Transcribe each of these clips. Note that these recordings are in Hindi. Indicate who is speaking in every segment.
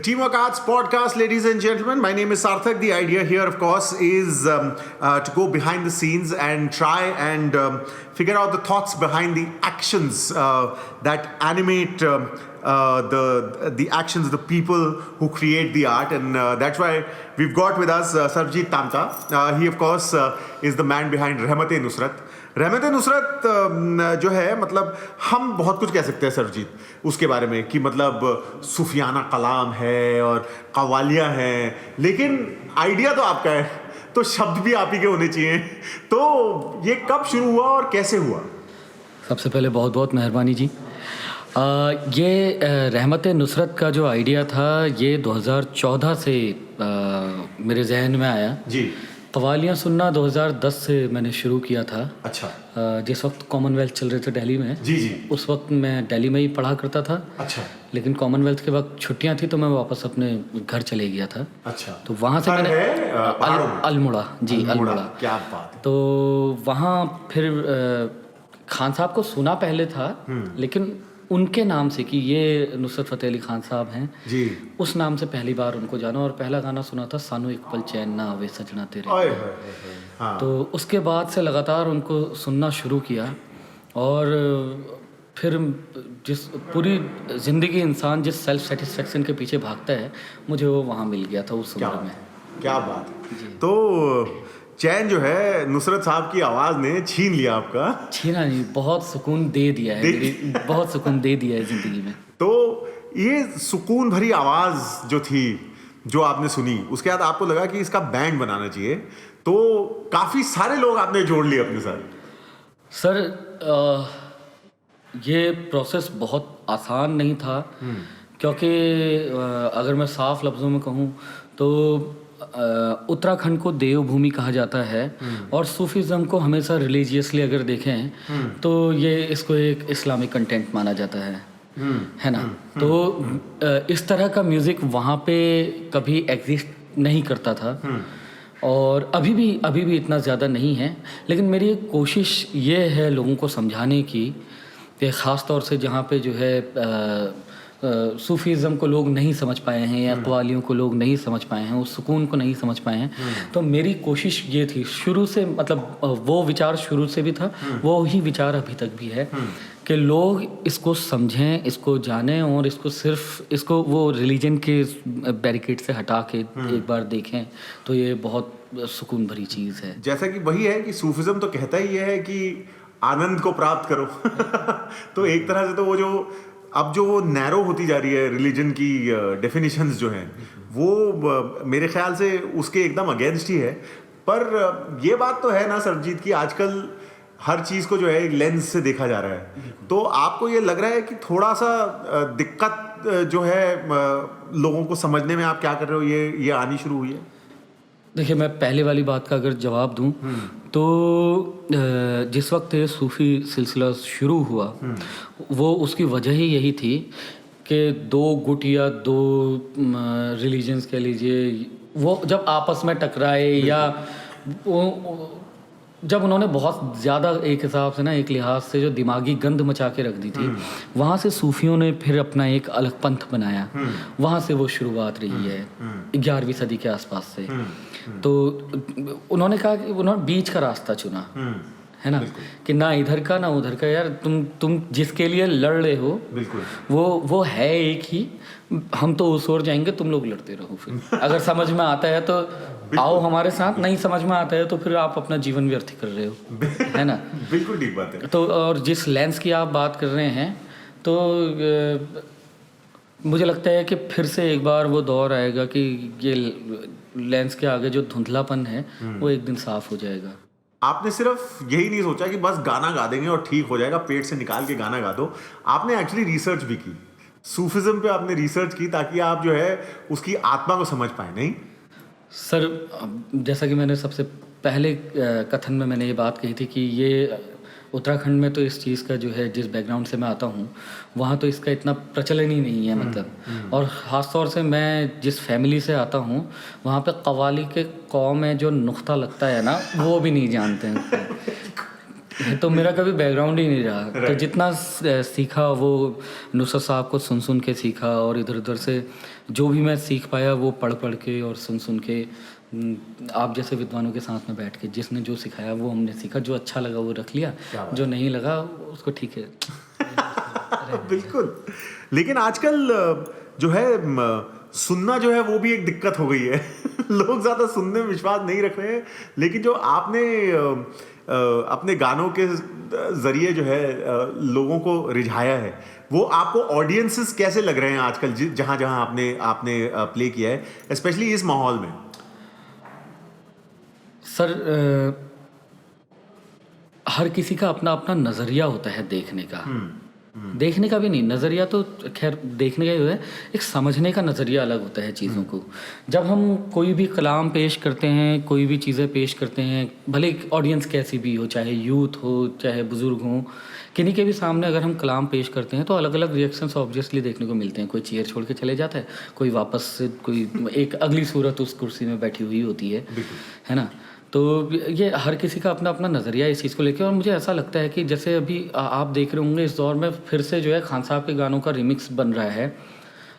Speaker 1: Teamwork Arts podcast, ladies and gentlemen. My name is Sarthak. The idea here, of course, is to go behind the scenes and try and figure out the thoughts behind the actions that animate the actions, the people who create the art. And that's why we've got with us Sarvjeet Tamta. He, of course, is the man behind Rahmat-e-Nusrat. रहमत-ए-नुसरत जो है, मतलब हम बहुत कुछ कह सकते हैं सरजीत उसके बारे में कि मतलब सूफियाना कलाम है और कवालियाँ हैं, लेकिन आइडिया तो आपका है, तो शब्द भी आप ही के होने चाहिए। तो ये कब शुरू हुआ और कैसे हुआ?
Speaker 2: सबसे पहले बहुत बहुत मेहरबानी जी। ये रहमत-ए-नुसरत का जो आइडिया था ये 2014 से मेरे जहन में आया
Speaker 1: जी।
Speaker 2: कवालियाँ सुनना 2010 से मैंने शुरू किया था।
Speaker 1: अच्छा।
Speaker 2: जिस वक्त कॉमनवेल्थ चल रहे थे दिल्ली में,
Speaker 1: जी जी,
Speaker 2: उस वक्त मैं दिल्ली में ही पढ़ा करता था।
Speaker 1: अच्छा।
Speaker 2: लेकिन कॉमनवेल्थ के वक्त छुट्टियां थी तो मैं वापस अपने घर चले गया था।
Speaker 1: अच्छा।
Speaker 2: तो वहाँ से मैंने अल्मोड़ा जी, अल्मोड़ा।
Speaker 1: क्या बात है।
Speaker 2: तो वहाँ फिर खान साहब को सुना पहले था, लेकिन उनके नाम से कि ये नुसरत फ़तेह अली खान साहब हैं
Speaker 1: जी,
Speaker 2: उस नाम से पहली बार उनको जाना, और पहला गाना सुना था सानू एक पल चैन ना आवे सजना तेरे।
Speaker 1: हाँ।
Speaker 2: तो उसके बाद से लगातार उनको सुनना शुरू किया, और फिर जिस पूरी ज़िंदगी इंसान जिस सेल्फ सेटिस्फेक्शन के पीछे भागता है, मुझे वो वहाँ मिल गया था उस उम्र में।
Speaker 1: क्या बात है। तो चैन जो है नुसरत साहब की आवाज़ ने छीन लिया आपका।
Speaker 2: छीना नहीं, बहुत सुकून दे दिया है, बहुत सुकून दे दिया है ज़िंदगी में।
Speaker 1: तो ये सुकून भरी आवाज़ जो थी, जो आपने सुनी, उसके बाद आपको लगा कि इसका बैंड बनाना चाहिए, तो काफ़ी सारे लोग आपने जोड़ लिए अपने साथ।
Speaker 2: सर ये प्रोसेस बहुत आसान नहीं था, क्योंकि अगर मैं साफ लफ्ज़ों में कहूँ तो उत्तराखंड को देवभूमि कहा जाता है, और सूफीज़म को हमेशा रिलीजियसली अगर देखें तो ये इसको एक इस्लामिक कंटेंट माना जाता है ना। तो इस तरह का म्यूज़िक वहाँ पे कभी एग्जिस्ट नहीं करता था, और अभी भी इतना ज़्यादा नहीं है। लेकिन मेरी एक कोशिश ये है लोगों को समझाने की कि ख़ास तौर से जहाँ पे जो है सूफीज़म को लोग नहीं समझ पाए हैं, या कवालियों को लोग नहीं समझ पाए हैं, उस सुकून को नहीं समझ पाए हैं, तो मेरी कोशिश ये थी शुरू से, मतलब वो विचार शुरू से भी था, वो ही विचार अभी तक भी है कि लोग इसको समझें, इसको जानें, और इसको वो रिलीजन के बैरिकेड से हटा के एक बार देखें, तो ये बहुत सुकून भरी चीज़ है।
Speaker 1: जैसा कि वही है कि सूफीज़म तो कहता ही ये है कि आनंद को प्राप्त करो। तो एक तरह से तो वो नैरो होती जा रही है रिलीजन की डेफिनेशंस जो हैं, वो मेरे ख्याल से उसके एकदम अगेंस्ट ही है। पर ये बात तो है ना सरजीत कि आजकल हर चीज़ को जो है एक लेंस से देखा जा रहा है, तो आपको ये लग रहा है कि थोड़ा सा दिक्कत जो है लोगों को समझने में आप क्या कर रहे हो, ये आनी शुरू हुई है?
Speaker 2: देखिए, मैं पहले वाली बात का अगर जवाब दूं तो जिस वक्त ये सूफ़ी सिलसिला शुरू हुआ, वो उसकी वजह ही यही थी कि दो गुट या दो रिलीजन्स कह लीजिए, वो जब आपस में टकराए, या जब उन्होंने बहुत ज़्यादा एक हिसाब से ना, एक लिहाज से जो दिमागी गंद मचा के रख दी थी, वहाँ से सूफियों ने फिर अपना एक अलग पंथ बनाया। वहाँ से वो शुरुआत रही है 11वीं सदी के आसपास से। तो उन्होंने कहा कि उन्होंने बीच का रास्ता चुना, है ना, कि ना इधर का ना उधर का। यार तुम जिसके लिए लड़ रहे हो वो है एक ही, हम तो उस ओर जाएंगे, तुम लोग लड़ते रहो। फिर अगर समझ में आता है तो आओ हमारे साथ, नहीं समझ में आता है तो फिर आप अपना जीवन व्यर्थ कर रहे हो, है ना।
Speaker 1: बिल्कुल ठीक बात है।
Speaker 2: तो और जिस लेंस की आप बात कर रहे हैं, तो मुझे लगता है कि फिर से एक बार वो दौर आएगा कि ये लेंस के आगे जो धुंधलापन है वो एक दिन साफ हो जाएगा।
Speaker 1: आपने सिर्फ यही नहीं सोचा कि बस गाना गा देंगे और ठीक हो जाएगा, पेट से निकाल के गाना गा दो। आपने एक्चुअली रिसर्च भी की, सूफिज्म पे आपने रिसर्च की, ताकि आप जो है उसकी आत्मा को समझ पाए। नहीं
Speaker 2: सर, जैसा कि मैंने सबसे पहले कथन में मैंने ये बात कही थी कि ये उत्तराखंड में तो इस चीज़ का जो है, जिस बैकग्राउंड से मैं आता हूँ, वहाँ तो इसका इतना प्रचलन ही नहीं है, मतलब। और ख़ास तौर से मैं जिस फैमिली से आता हूँ, वहाँ पे कव्वाली के कौम में जो नुक्ता लगता है ना, वो भी नहीं जानते हैं। तो मेरा कभी बैकग्राउंड ही नहीं रहा। तो जितना सीखा वो नुसरत साहब को सुन के सीखा, और इधर उधर से जो भी मैं सीख पाया वो पढ़ पढ़ के और सुन सुन के, आप जैसे विद्वानों के साथ में बैठ के जिसने जो सिखाया वो हमने सीखा, जो अच्छा लगा वो रख लिया, जो नहीं लगा उसको ठीक है।
Speaker 1: बिल्कुल। लेकिन आजकल जो है सुनना जो है वो भी एक दिक्कत हो गई है। लोग ज़्यादा सुनने में विश्वास नहीं रख रहे हैं, लेकिन जो आपने अपने गानों के ज़रिए जो है लोगों को रिझाया है, वो आपको ऑडियंसेस कैसे लग रहे हैं आजकल जहाँ जहाँ आपने आपने प्ले किया है, स्पेशली इस माहौल में?
Speaker 2: सर हर किसी का अपना अपना नज़रिया होता है देखने का। देखने का भी नहीं, नज़रिया तो खैर देखने का ही है, एक समझने का नज़रिया अलग होता है चीज़ों को। जब हम कोई भी कलाम पेश करते हैं, कोई भी चीज़ें पेश करते हैं, भले ऑडियंस कैसी भी हो, चाहे यूथ हो चाहे बुज़ुर्ग हो, किन्हीं के भी सामने अगर हम कलाम पेश करते हैं तो अलग अलग रिएक्शंस ऑब्वियसली देखने को मिलते हैं। कोई चेयर छोड़ के चले जाता है, कोई वापस से कोई एक अगली सूरत उस कुर्सी में बैठी हुई होती है ना। तो ये हर किसी का अपना अपना नज़रिया इस चीज़ को लेकर। और मुझे ऐसा लगता है कि जैसे अभी आप देख रहे होंगे इस दौर में फिर से जो है खान साहब के गानों का रिमिक्स बन रहा है।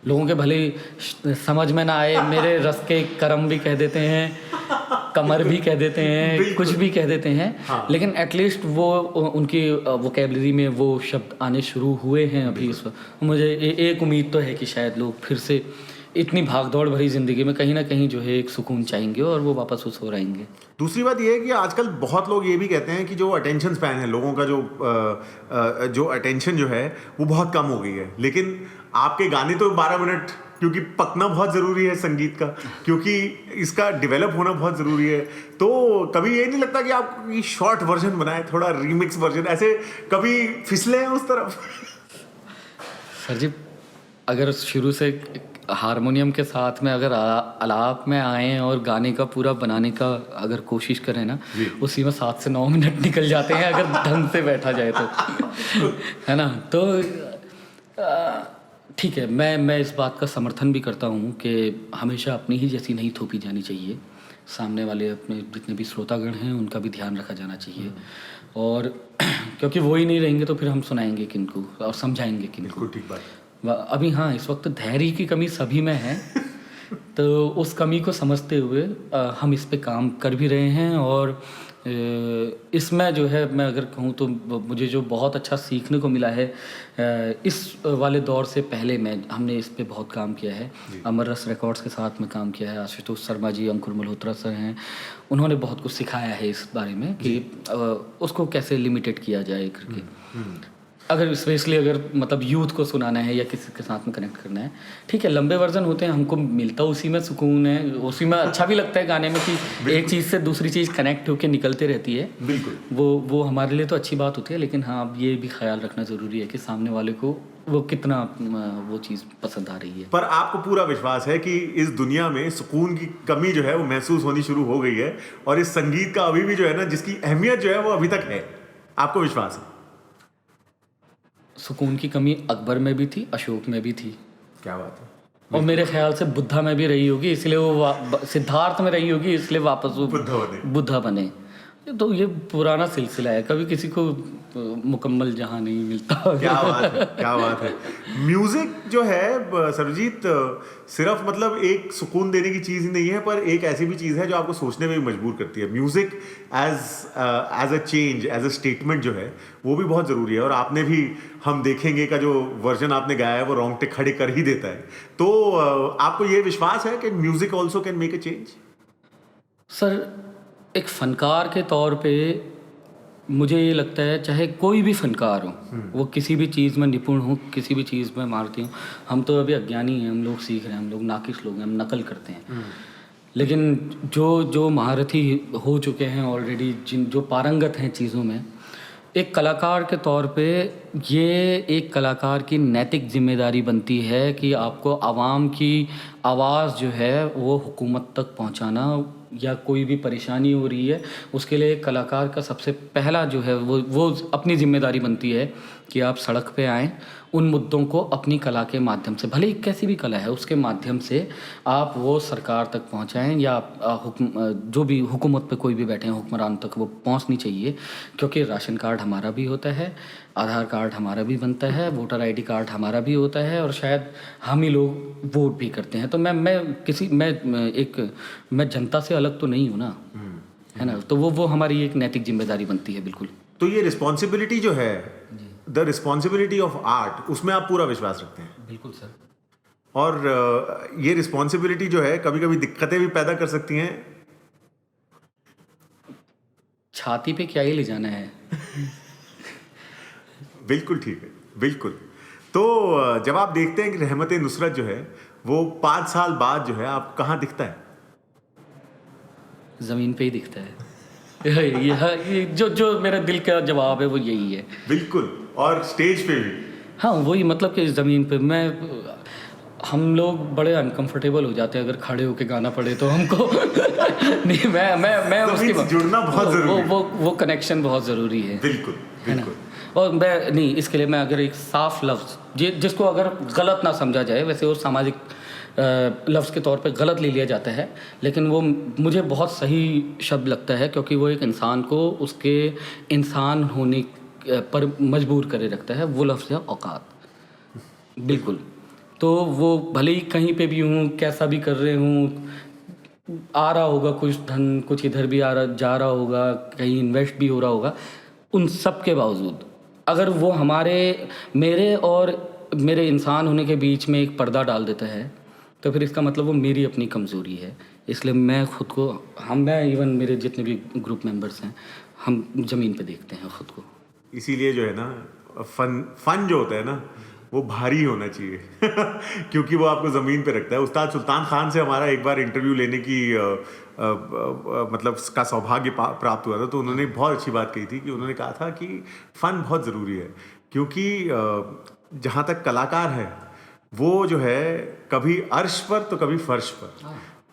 Speaker 2: लोगों के भले ही समझ में ना आए, मेरे रस के करम भी कह देते हैं, कमर भी कह देते हैं, कुछ भी कह देते हैं, लेकिन एटलीस्ट वो उनकी वोकेबलरी में वो शब्द आने शुरू हुए हैं अभी इस वक्त। मुझे एक उम्मीद तो है कि शायद लोग फिर से इतनी भागदौड़ भरी ज़िंदगी में कहीं ना कहीं जो है एक सुकून चाहेंगे और वो वापस उस हो आएंगे।
Speaker 1: दूसरी बात ये है कि आजकल बहुत लोग ये भी कहते हैं कि जो अटेंशन स्पैन है लोगों का, जो अटेंशन जो है वो बहुत कम हो गई है। लेकिन आपके गाने तो 12 मिनट, क्योंकि पकना बहुत ज़रूरी है संगीत का, क्योंकि इसका डेवलप होना बहुत ज़रूरी है। तो कभी ये नहीं लगता कि आप शॉर्ट वर्जन बनाए, थोड़ा रीमिक्स वर्जन, ऐसे कभी फिसले हैं उस तरफ?
Speaker 2: सर जी, अगर शुरू से हारमोनियम के साथ में अगर आलाप में आए और गाने का पूरा बनाने का अगर कोशिश करें ना, उसी में 7 से 9 मिनट निकल जाते हैं अगर ढंग से बैठा जाए तो। है ना। तो ठीक है, मैं इस बात का समर्थन भी करता हूँ कि हमेशा अपनी ही जैसी नहीं थोपी जानी चाहिए। सामने वाले अपने जितने भी श्रोतागण हैं उनका भी ध्यान रखा जाना चाहिए। और क्योंकि वो ही नहीं रहेंगे तो फिर हम सुनाएंगे किनको और समझाएंगे किनको।
Speaker 1: बिल्कुल ठीक बात।
Speaker 2: अभी हाँ, इस वक्त धैर्य की कमी सभी में है। तो उस कमी को समझते हुए हम इस पे काम कर भी रहे हैं। और इसमें जो है मैं अगर कहूँ तो मुझे जो बहुत अच्छा सीखने को मिला है, इस वाले दौर से पहले हमने इस पे बहुत काम किया है। अमर रस रिकॉर्ड्स के साथ में काम किया है। आशुतोष शर्मा जी, अंकुर मल्होत्रा सर हैं, उन्होंने बहुत कुछ सिखाया है इस बारे में कि उसको कैसे लिमिटेड किया जाए करके। अगर स्पेशली अगर मतलब यूथ को सुनाना है या किसी के साथ में कनेक्ट करना है, ठीक है, लंबे वर्जन होते हैं, हमको मिलता उसी में सुकून है, उसी में अच्छा भी लगता है गाने में कि एक चीज़ से दूसरी चीज़ कनेक्ट होकर निकलते रहती है।
Speaker 1: बिल्कुल,
Speaker 2: वो हमारे लिए तो अच्छी बात होती है। लेकिन हाँ, अब ये भी ख्याल रखना ज़रूरी है कि सामने वाले को वो कितना वो चीज़ पसंद आ रही है।
Speaker 1: पर आपको पूरा विश्वास है कि इस दुनिया में सुकून की कमी जो है वो महसूस होनी शुरू हो गई है, और इस संगीत का अभी भी जो है ना, जिसकी अहमियत जो है वो अभी तक है, आपको विश्वास है?
Speaker 2: सुकून की कमी अकबर में भी थी, अशोक में भी थी।
Speaker 1: क्या बात है।
Speaker 2: और मेरे ख्याल से बुद्धा में भी रही होगी, इसलिए वो सिद्धार्थ में रही होगी, इसलिए वापस वो बुद्धा बने। तो ये पुराना सिलसिला है, कभी किसी को मुकम्मल जहां नहीं मिलता।
Speaker 1: क्या बात है, क्या बात है। म्यूजिक जो है सरजीत, सिर्फ मतलब एक सुकून देने की चीज़ ही नहीं है, पर एक ऐसी भी चीज़ है जो आपको सोचने में भी मजबूर करती है। Music as a change, as a statement जो है वो भी बहुत ज़रूरी है। और आपने भी, हम देखेंगे का जो वर्जन आपने गाया है वो रोंगटे खड़े कर ही देता है। तो आपको ये विश्वास है कि music also can make a change?
Speaker 2: Sir, एक फ़नकार के तौर पे मुझे ये लगता है, चाहे कोई भी फ़नकार हो, वो किसी भी चीज़ में निपुण हो, किसी भी चीज़ में मारती हो, हम तो अभी अज्ञानी हैं, हम लोग सीख रहे हैं, हम लोग नाकिश लोग हैं, हम नकल करते हैं। लेकिन जो महारथी हो चुके हैं ऑलरेडी, जो पारंगत हैं चीज़ों में, एक कलाकार के तौर पे ये एक कलाकार की नैतिक जिम्मेदारी बनती है कि आपको आवाम की आवाज़ जो है वो हुकूमत तक पहुंचाना, या कोई भी परेशानी हो रही है उसके लिए एक कलाकार का सबसे पहला जो है वो अपनी जिम्मेदारी बनती है कि आप सड़क पे आएँ, उन मुद्दों को अपनी कला के माध्यम से, भले ही कैसी भी कला है उसके माध्यम से आप वो सरकार तक पहुंचाएं, या जो भी हुकूमत पे कोई भी बैठे हैं हुक्मरान तक वो पहुंचनी चाहिए। क्योंकि राशन कार्ड हमारा भी होता है, आधार कार्ड हमारा भी बनता है, वोटर आईडी कार्ड हमारा भी होता है, और शायद हम ही लोग वोट भी करते हैं। तो मैं जनता से अलग तो नहीं हूँ ना, है ना। तो वो हमारी एक नैतिक जिम्मेदारी बनती है। बिल्कुल।
Speaker 1: तो ये रिस्पॉन्सिबिलिटी जो है, द रिस्पॉन्सिबिलिटी ऑफ आर्ट, उसमें आप पूरा विश्वास रखते हैं?
Speaker 2: बिल्कुल सर।
Speaker 1: और ये रिस्पॉन्सिबिलिटी जो है कभी कभी दिक्कतें भी पैदा कर सकती हैं।
Speaker 2: छाती पे क्या ही ले जाना है।
Speaker 1: बिल्कुल ठीक है, बिल्कुल। तो जब आप देखते हैं कि रहमत नुसरत जो है वो 5 साल बाद जो है आप कहाँ दिखता है?
Speaker 2: ज़मीन पे ही दिखता है। ये जो मेरा दिल का जवाब है वो यही है।
Speaker 1: बिल्कुल। और स्टेज पे भी?
Speaker 2: हाँ, वही, मतलब कि ज़मीन पे हम लोग बड़े अनकंफर्टेबल हो जाते हैं अगर खड़े होके गाना पड़े तो हमको। नहीं, मैं उसकी
Speaker 1: जुड़ना बहुत जरूरी है।
Speaker 2: वो कनेक्शन बहुत ज़रूरी है।
Speaker 1: बिल्कुल, बिल्कुल।
Speaker 2: और इसके लिए मैं अगर एक साफ लफ्ज़ जिसको अगर गलत ना समझा जाए, वैसे वो सामाजिक लफ्ज़ के तौर पे गलत ले लिया जाता है, लेकिन वो मुझे बहुत सही शब्द लगता है, क्योंकि वो एक इंसान को उसके इंसान होने पर मजबूर करे रखता है। वो लफ्ज़ है औकात। बिल्कुल। तो वो भले ही कहीं पे भी हूँ, कैसा भी कर रहे हूँ, आ रहा होगा कुछ धन, कुछ इधर भी जा रहा होगा, कहीं इन्वेस्ट भी हो रहा होगा, उन सब के बावजूद अगर वो मेरे और मेरे इंसान होने के बीच में एक पर्दा डाल देता है, तो फिर इसका मतलब वो मेरी अपनी कमज़ोरी है। इसलिए मैं खुद को, इवन मेरे जितने भी ग्रुप मेंबर्स हैं, हम ज़मीन पे देखते हैं खुद को।
Speaker 1: इसीलिए जो है ना, फन जो होता है ना वो भारी होना चाहिए। क्योंकि वो आपको ज़मीन पे रखता है। उस्ताद सुल्तान खान से हमारा एक बार इंटरव्यू लेने की मतलब का सौभाग्य प्राप्त हुआ था, तो उन्होंने बहुत अच्छी बात कही थी कि उन्होंने कहा था कि फ़न बहुत ज़रूरी है, क्योंकि जहाँ तक कलाकार है वो जो है कभी अर्श पर तो कभी फर्श पर,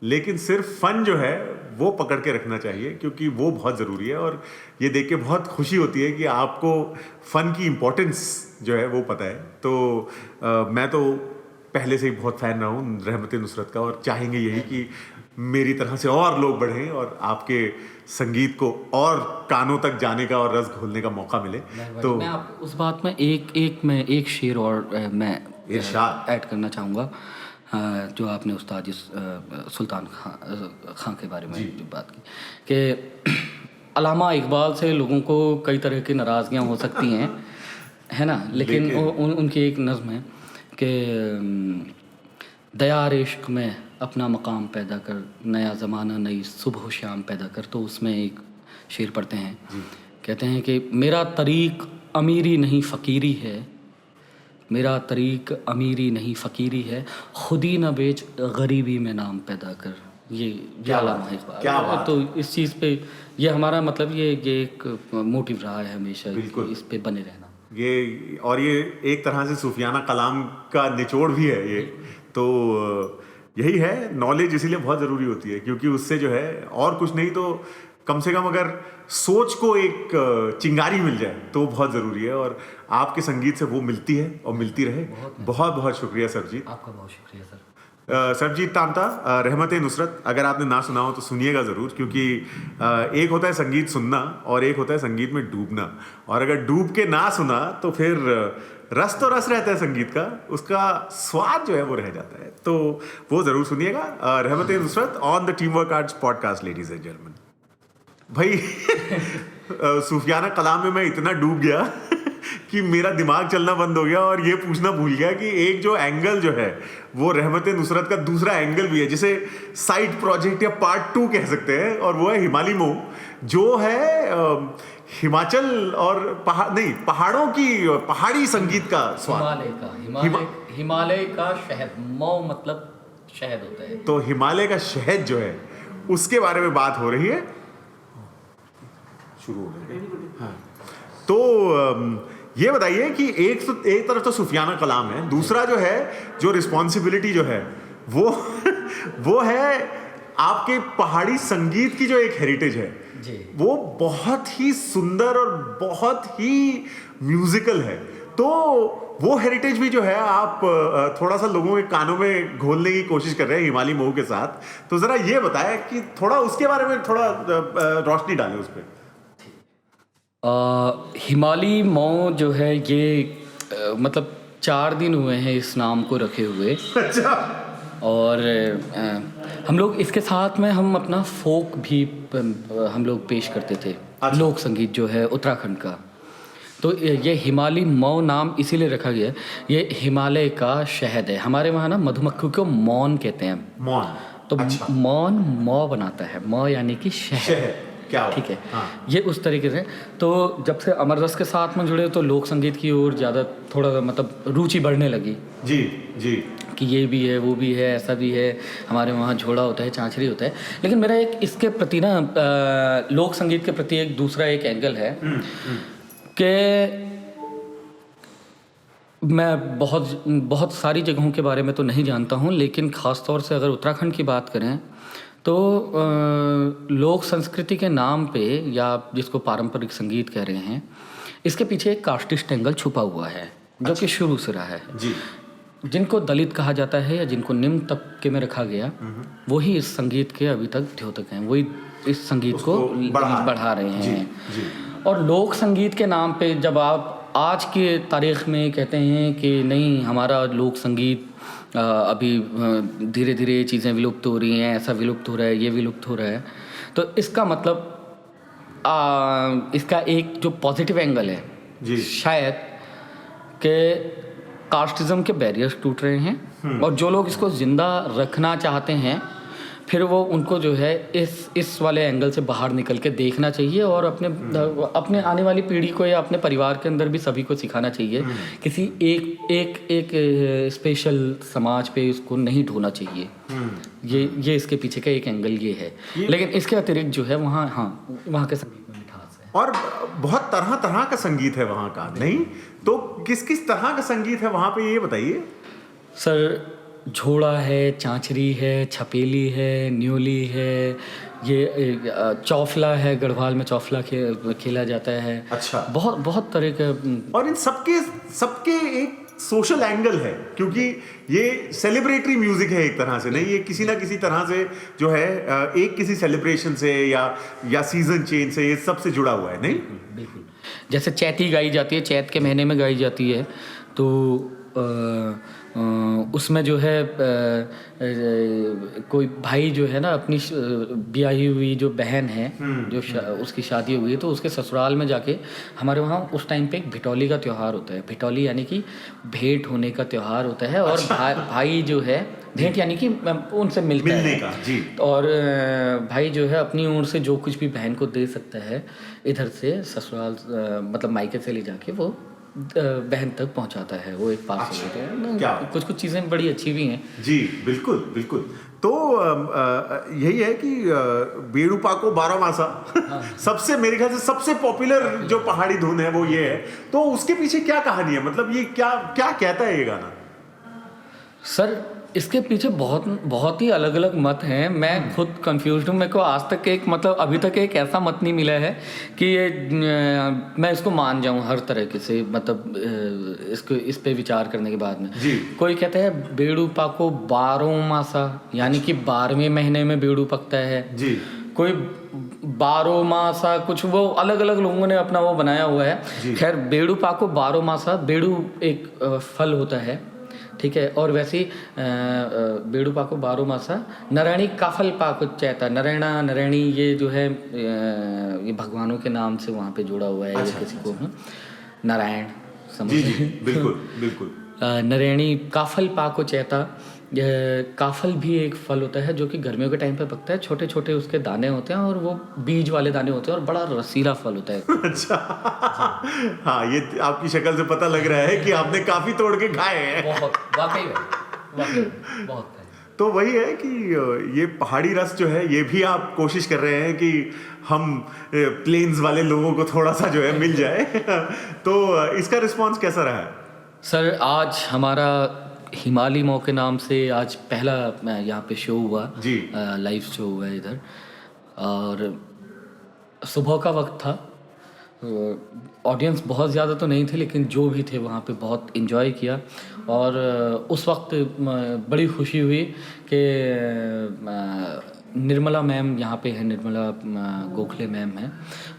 Speaker 1: लेकिन सिर्फ फन जो है वो पकड़ के रखना चाहिए, क्योंकि वो बहुत ज़रूरी है। और ये देख के बहुत खुशी होती है कि आपको फ़न की इम्पोर्टेंस जो है वो पता है। तो मैं तो पहले से ही बहुत फ़ैन रहा हूँ रहमत नुसरत का, और चाहेंगे यही कि मेरी तरह से और लोग बढ़ें और आपके संगीत को और कानों तक जाने का और रस घोलने का मौका मिले। तो
Speaker 2: मैं उस बात में एक शेर और मैं ऐड करना चाहूँगा, जो आपने उस्ताद सुल्तान खां के बारे में जो बात की, कि अल्लामा इकबाल से लोगों को कई तरह की नाराज़गियाँ हो सकती हैं, है ना, लेकिन उनकी एक नज़्म है कि दयार इश्क में अपना मकाम पैदा कर, नया ज़माना नई सुबह शाम पैदा कर। तो उसमें एक शेर पढ़ते हैं, कहते हैं कि मेरा तरीक़ अमीरी नहीं फ़कीरी है, मेरा तरीक़ अमीरी नहीं फ़कीरी है, खुदी न बेच गरीबी में नाम पैदा कर। ये अल्लामा इकबाल। तो इस चीज़ पे ये हमारा मतलब ये एक मोटिव रहा है हमेशा, इस पे बने रहना।
Speaker 1: ये एक तरह से सूफियाना कलाम का निचोड़ भी है ये। तो यही है, नॉलेज इसीलिए बहुत ज़रूरी होती है, क्योंकि उससे जो है और कुछ नहीं तो कम से कम अगर सोच को एक चिंगारी मिल जाए तो बहुत ज़रूरी है, और आपके संगीत से वो मिलती है और मिलती रहे। बहुत बहुत शुक्रिया सरजीत।
Speaker 2: आपका बहुत शुक्रिया सर।
Speaker 1: सरजीत तांता, रहमत नुसरत, अगर आपने ना सुना हो तो सुनिएगा ज़रूर, क्योंकि एक होता है संगीत सुनना और एक होता है संगीत में डूबना, और अगर डूब के ना सुना तो फिर रस तो रस रहता है संगीत का, उसका स्वाद जो है वो रह जाता है। तो वो ज़रूर सुनिएगा। रहमत Nusrat on the team work arts podcast, ladies and gentleman. भाई सूफियाना कलाम में मैं इतना डूब गया कि मेरा दिमाग चलना बंद हो गया, और ये पूछना भूल गया कि एक जो एंगल जो है वो रहमत नुसरत का दूसरा एंगल भी है, जिसे साइड प्रोजेक्ट या पार्ट 2 कह सकते हैं, और वो है हिमालय मोह, जो है हिमाचल और पहाड़ों की पहाड़ी संगीत का स्वाद।
Speaker 2: हिमालय का शहद, मऊ मतलब शहद होता है,
Speaker 1: तो हिमालय का शहद जो है उसके बारे में बात हो रही है। शुरू हो गई। हाँ, तो ये बताइए कि एक तरफ तो सूफियाना कलाम है, दूसरा जो है जो रिस्पॉन्सिबिलिटी जो है वो है आपके पहाड़ी संगीत की जो एक हेरिटेज है
Speaker 2: जी,
Speaker 1: वो बहुत ही सुंदर और बहुत ही म्यूजिकल है। तो वो हेरिटेज भी जो है आप थोड़ा सा लोगों के कानों में घोलने की कोशिश कर रहे हैं हिमालय मोह के साथ। तो जरा ये बताएं कि थोड़ा उसके बारे में थोड़ा रोशनी डालें उस पर।
Speaker 2: हिमालय मऊ जो है ये मतलब 4 दिन हुए हैं इस नाम को रखे हुए।
Speaker 1: अच्छा।
Speaker 2: और हम लोग इसके साथ में हम अपना फोक भी हम लोग पेश करते थे।
Speaker 1: अच्छा।
Speaker 2: लोक संगीत जो है उत्तराखंड का। तो ये हिमालय मऊ नाम इसीलिए रखा गया है, ये हिमालय का शहद है। हमारे वहाँ ना मधुमक्खी को मौन कहते हैं।
Speaker 1: मौन।
Speaker 2: तो
Speaker 1: अच्छा।
Speaker 2: मौन मौ बनाता है, मौ यानी कि शहद।
Speaker 1: क्या
Speaker 2: ठीक है।
Speaker 1: हाँ।
Speaker 2: ये उस तरीके से। तो जब से अमर रस के साथ में जुड़े तो लोक संगीत की ओर ज़्यादा थोड़ा मतलब रुचि बढ़ने लगी।
Speaker 1: जी जी।
Speaker 2: कि ये भी है, वो भी है, ऐसा भी है, हमारे वहाँ झोड़ा होता है, चांचरी होता है। लेकिन मेरा एक इसके प्रति ना लोक संगीत के प्रति एक दूसरा एक एंगल है कि मैं बहुत सारी जगहों के बारे में तो नहीं जानता हूँ, लेकिन ख़ास तौर से अगर उत्तराखंड की बात करें तो लोक संस्कृति के नाम पे, या जिसको पारंपरिक संगीत कह रहे हैं, इसके पीछे एक कास्टिस्ट एंगल छुपा हुआ है जो कि शुरू से रहा है।
Speaker 1: जी।
Speaker 2: जिनको दलित कहा जाता है या जिनको निम्न तबके में रखा गया, वही इस संगीत के अभी तक द्योतक हैं, वही इस संगीत को बढ़ा रहे हैं।
Speaker 1: जी, जी।
Speaker 2: और लोक संगीत के नाम पे जब आप आज के तारीख में कहते हैं कि नहीं हमारा लोक संगीत अभी धीरे धीरे ये चीज़ें विलुप्त हो रही हैं, ऐसा विलुप्त हो रहा है, ये विलुप्त हो रहा है, तो इसका मतलब इसका एक जो पॉजिटिव एंगल है
Speaker 1: जी।
Speaker 2: शायद कि कास्टिज्म के बैरियर्स टूट रहे हैं, और जो लोग इसको ज़िंदा रखना चाहते हैं फिर वो उनको जो है इस वाले एंगल से बाहर निकल के देखना चाहिए, और अपने आने वाली पीढ़ी को या अपने परिवार के अंदर भी सभी को सिखाना चाहिए। किसी एक स्पेशल समाज पे इसको नहीं ढोना चाहिए। ये इसके पीछे का एक एंगल ये है। लेकिन इसके अतिरिक्त जो है वहाँ वहाँ के संगीत में मिठास है,
Speaker 1: और बहुत तरह तरह का संगीत है वहाँ का। नहीं तो किस किस तरह का संगीत है वहाँ पे, ये बताइए
Speaker 2: सर। झोड़ा है, चांचरी है, छपेली है, न्योली है, ये चौफला है, गढ़वाल में चौफला खेला जाता है।
Speaker 1: अच्छा।
Speaker 2: बहुत तरह के।
Speaker 1: और इन सबके एक सोशल एंगल है, क्योंकि ये सेलिब्रेटरी म्यूजिक है एक तरह से। नहीं, ये किसी ना किसी तरह से जो है एक किसी सेलिब्रेशन से या सीजन चेंज से, ये सबसे जुड़ा हुआ है। नहीं,
Speaker 2: बिल्कुल। जैसे चैती गाई जाती है, चैत के महीने में गाई जाती है, तो उसमें जो है कोई भाई जो है ना अपनी ब्याही हुई जो बहन है, जो उसकी शादी हुई है, तो उसके ससुराल में जाके, हमारे वहाँ उस टाइम पे एक भिटौली का त्यौहार होता है। भिटौली यानी कि भेंट होने का त्यौहार होता है। और भाई जो है, भेंट यानी कि उनसे मिलने
Speaker 1: का। जी।
Speaker 2: और भाई जो है अपनी ओर से जो कुछ भी बहन को दे सकता है, इधर से ससुराल मतलब मायके से ले जाके वो बहन तक पहुंचाता है। वो एक पास होता है। कुछ चीज़ें बड़ी अच्छी भी हैं।
Speaker 1: जी, बिल्कुल बिल्कुल। तो यही है कि बेड़ूपा को 12 मासा सबसे, मेरे ख्याल से सबसे पॉपुलर जो पहाड़ी धुन है वो ये है। तो उसके पीछे क्या कहानी है, मतलब ये क्या कहता है ये गाना?
Speaker 2: सर इसके पीछे बहुत ही अलग अलग मत हैं। मैं खुद कंफ्यूज हूँ। मेरे को आज तक अभी तक एक ऐसा मत नहीं मिला है कि ये मैं इसको मान जाऊँ हर तरीके से, मतलब इस पे विचार करने के बाद में।
Speaker 1: जी।
Speaker 2: कोई कहता है बेड़ूपा को 12 मासा, यानी कि 12वें महीने में बेड़ू पकता है।
Speaker 1: जी।
Speaker 2: कोई 12 मासा, कुछ वो अलग अलग लोगों ने अपना वो बनाया हुआ है। खैर, बेड़ूपा को 12 मासा, बेड़ू एक फल होता है, ठीक है। और वैसे ही बेड़ूपा को 12 मासा, नारायणी काफल पाको चैता, नारायणी ये जो है ये भगवानों के नाम से वहाँ पे जुड़ा हुआ है। अच्छा, किसी को नारायण समझ।
Speaker 1: जी, बिल्कुल बिल्कुल।
Speaker 2: नारायणी काफल पाको चैता, काफल भी एक फल होता है जो कि गर्मियों के टाइम पे पकता है। छोटे छोटे उसके दाने होते हैं और वो बीज वाले दाने होते हैं और बड़ा रसीला फल होता है।
Speaker 1: अच्छा। हाँ, ये आपकी शक्ल से पता लग रहा है कि आपने काफी तोड़ के खाए हैं।
Speaker 2: बहुत, वाकई बहुत।
Speaker 1: तो वही है कि ये पहाड़ी रस जो है, ये भी आप कोशिश कर रहे हैं कि हम प्लेन्स वाले लोगों को थोड़ा सा जो है मिल जाए। तो इसका रिस्पॉन्स कैसा रहा है?
Speaker 2: सर आज हमारा हिमालय मऊ के नाम से आज पहला यहाँ पे शो हुआ
Speaker 1: जी।
Speaker 2: लाइव शो हुआ है इधर, और सुबह का वक्त था। ऑडियंस बहुत ज़्यादा तो नहीं थे, लेकिन जो भी थे वहाँ पे बहुत इन्जॉय किया। और उस वक्त बड़ी खुशी हुई कि निर्मला मैम यहाँ पे है, निर्मला गोखले मैम है,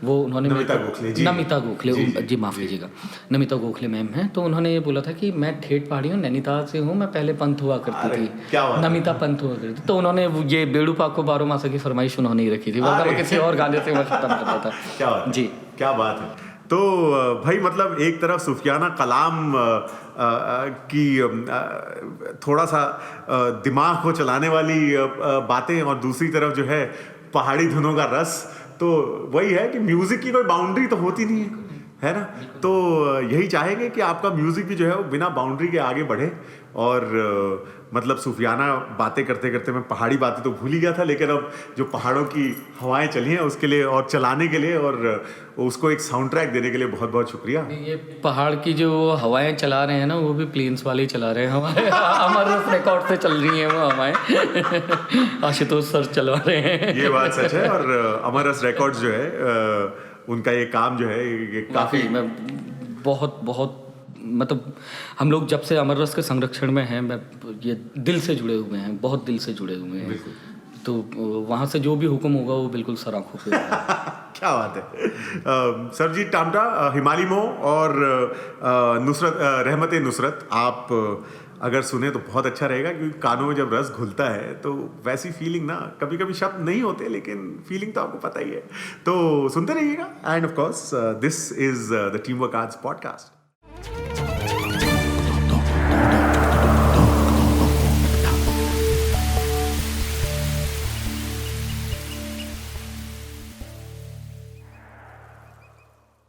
Speaker 2: वो उन्होंने
Speaker 1: नमिता गोखले जी।
Speaker 2: नमिता गोखले जी माफ़ कीजिएगा, नमिता गोखले मैम हैं। तो उन्होंने ये बोला था कि मैं ठेठ पहाड़ी हूँ, नैनीताल से हूँ, मैं पहले पंथ हुआ करती
Speaker 1: अरे,
Speaker 2: थी,
Speaker 1: क्या बात है।
Speaker 2: नमिता पंथ हुआ करती थी। तो उन्होंने ये बेड़ू पाक को 12 मासा की फरमाइश उन्होंने ही रखी थी, वरना
Speaker 1: अरे।
Speaker 2: मैं किसी और गाने से मैं ख़त्म करता था।
Speaker 1: क्या बात है,
Speaker 2: जी।
Speaker 1: क्या बात है। तो भाई मतलब एक तरफ सूफियाना कलाम की थोड़ा सा दिमाग को चलाने वाली बातें, और दूसरी तरफ जो है पहाड़ी धुनों का रस। तो वही है कि म्यूजिक की कोई बाउंड्री तो होती नहीं है ना। तो यही चाहेंगे कि आपका म्यूजिक भी जो है वो बिना बाउंड्री के आगे बढ़े। और मतलब सूफियाना बातें करते करते मैं पहाड़ी बातें तो भूल ही गया था, लेकिन अब जो पहाड़ों की हवाएं चली हैं उसके लिए और चलाने के लिए और उसको एक साउंड ट्रैक देने के लिए बहुत बहुत शुक्रिया।
Speaker 2: ये पहाड़ की जो हवाएं चला रहे हैं ना, वो भी प्लेन्स वाले ही चला रहे हैं हमारे अमर रिकॉर्ड से चल रही हैं वो हवाएं आशुतोष सर चलवा रहे हैं।
Speaker 1: ये बात सच है। और अमर रस रिकॉर्ड्स जो है उनका ये काम जो है ये काफी
Speaker 2: मैं बहुत बहुत मतलब हम लोग जब से अमर रस के संरक्षण में हैं, मैं ये दिल से जुड़े हुए हैं, बहुत दिल से जुड़े हुए हैं। तो वहाँ से जो भी हुक्म होगा वो बिल्कुल सर आँखों पे
Speaker 1: क्या बात है। सरजीत टामटा, हिमाली मो और नुसरत रहमत नुसरत, आप अगर सुने तो बहुत अच्छा रहेगा, क्योंकि कानों में जब रस घुलता है तो वैसी फीलिंग ना, कभी कभी शब्द नहीं होते लेकिन फीलिंग तो आपको पता ही है। तो सुनते रहिएगा। End of course this is the team work arts podcast.